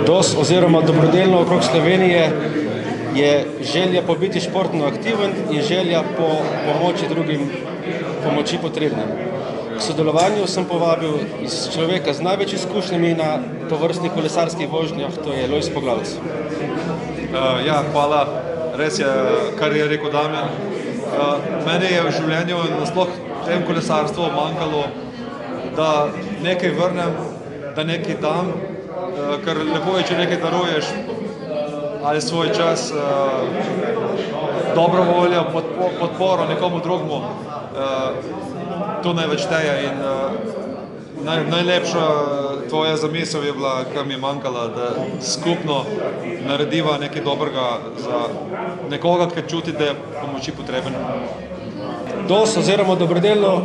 DOS oziroma Dobrodelno okrog Slovenije je želja po biti športno aktiven in želja po pomoči drugim, pomoči potrebnim. K sodelovanju sem povabil človeka z največ izkušnjami na tovrstnih kolesarskih vožnjah, to je Lojz Poglavc. Ja, hvala. Res je, kar je rekel Damjan. Meni je v življenju nasploh tem kolesarstvu manjkalo, da nekaj vrnem, da nekaj dam, ker lepo je, če nekaj daruješ, ali svoj čas, dobro voljo, podporo nekomu drugemu, to največ šteje in najlepša tvoja zamisel je bila, kar mi je manjkala, da skupno narediva nekaj dobrega za nekoga, ki čuti, da je pomoči potreben. DOS oziroma Dobrodelno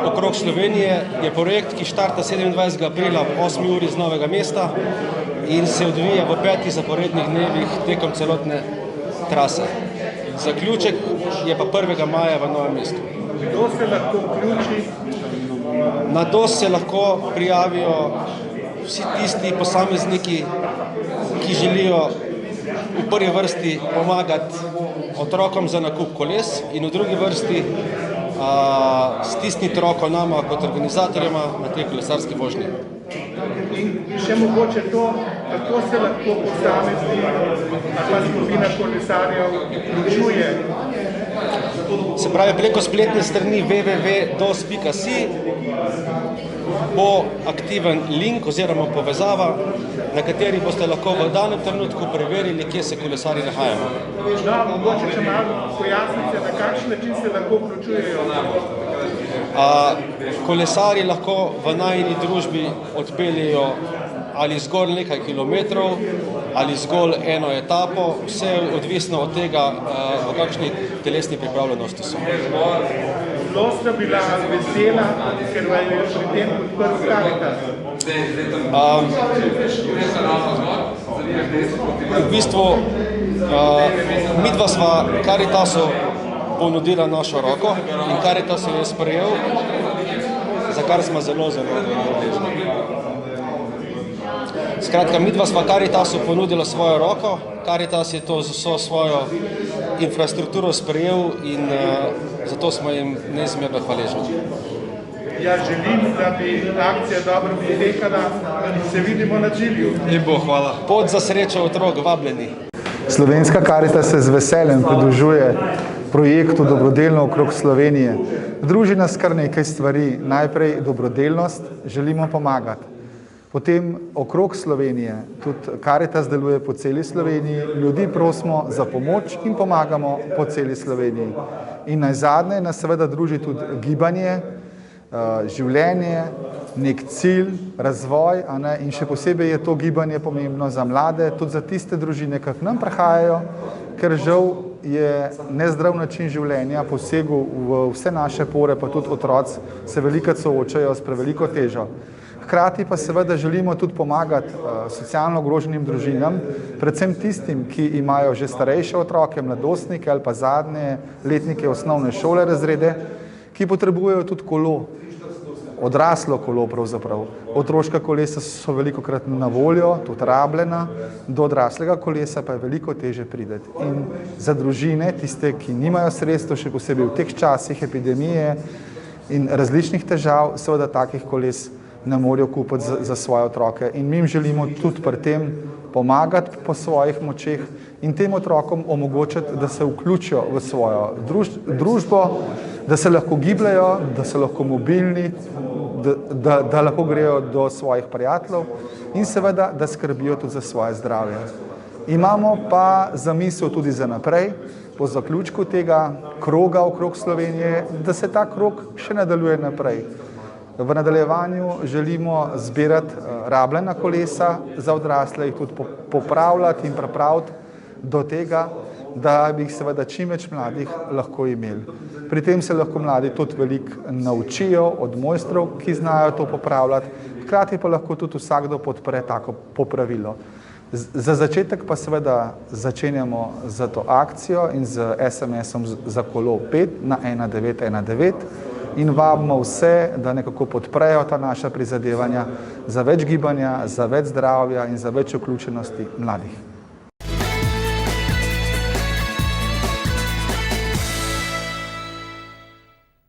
okrog Slovenije je projekt, ki štarta 27. aprila ob 8. uri z Novega mesta in se odvija v 5 zaporednih dnevih tekom celotne trase. Zaključek je pa 1. maja v Novem mestu. Kdo se lahko vključi? Na DOS se lahko prijavijo vsi tisti posamezniki, ki želijo v prvi vrsti pomagati otrokom za nakup koles in v drugi vrsti stisniti roko nama kot organizatorjema na tej kolesarski vožnji. In še mogoče to, kako se lahko posameznik ali skupina kolesarjev vključuje? Se pravi, preko spletne strani www.dos.si bo aktiven link oziroma povezava, na kateri boste lahko v danem trenutku preverili, kje se kolesarji nahajajo. No, mogoče če malo pojasnite, na kakšen način se lahko vključujejo? Kolesarji lahko v najini družbi odpeljejo ali zgolj nekaj kilometrov, ali zgolj eno etapo, vse odvisno od tega, v kakšni telesni pripravljenosti so. Zelo sta bila vesela, ker vam je pri tem podprl Karitas. V bistvu, midva sva Karitasu ponudila našo roko in Karitas jo je sprejel, za kar smo zelo hvaležni. Skratka, midva sva Karitasu ponudila svojo roko, Karitas je to vso svojo infrastrukturo sprejel in zato smo jim neizmerno hvaležni. Ja, želim, da bi akcija dobro potekala in se vidimo na Džilju. In bo, hvala. Pot za srečo otrok, vabljeni. Slovenska Karitas se z veseljem pridružuje projektu Dobrodelno okrog Slovenije. Druži nas kar nekaj stvari. Najprej dobrodelnost, želimo pomagati. Potem okrog Slovenije, tudi Karitas deluje po celi Sloveniji, ljudi prosimo za pomoč in pomagamo po celi Sloveniji. In najzadnje nas seveda druži tudi gibanje, življenje, nek cilj, razvoj, in še posebej je to gibanje pomembno za mlade, tudi za tiste družine, ki k nam prihajajo, ker žal je nezdrav način življenja posegel v vse naše pore, pa tudi otroci se velikokrat soočajo s preveliko težo. Hkrati pa seveda želimo tudi pomagati socialno ogroženim družinam, predvsem tistim, ki imajo že starejše otroke, mladostnike ali pa zadnje letnike osnovne šole razrede, ki potrebujejo tudi kolo, odraslo kolo pravzaprav. Otroška kolesa so velikokrat na voljo, tudi rabljena, do odraslega kolesa pa je veliko teže priti. In za družine, tiste, ki nimajo sredstev, še posebej v teh časih epidemije in različnih težav, seveda takih koles ne morajo kupiti za svoje otroke. In mi jim želimo tudi pri tem pomagati po svojih močeh in tem otrokom omogočiti, da se vključijo v svojo družbo, da se lahko gibljajo, da so lahko mobilni, da lahko grejo do svojih prijateljev in seveda, da skrbijo tudi za svoje zdravje. Imamo pa zamisel tudi za naprej, po zaključku tega kroga okrog Slovenije, da se ta krog še nadaljuje naprej. V nadaljevanju želimo zbirati rabljena kolesa za odrasle, jih tudi popravljati in pripraviti do tega, da bi jih seveda čim več mladih lahko imeli. Pri tem se lahko mladi tudi veliko naučijo od mojstrov, ki znajo to popravljati, hkrati pa lahko tudi vsakdo podpre tako popravilo. Za začetek pa seveda začenjamo z to akcijo in z SMS-om za kolo 5 na 1919. in vabimo vse, da nekako podprejo ta naša prizadevanja za več gibanja, za več zdravja in za več vključenosti mladih.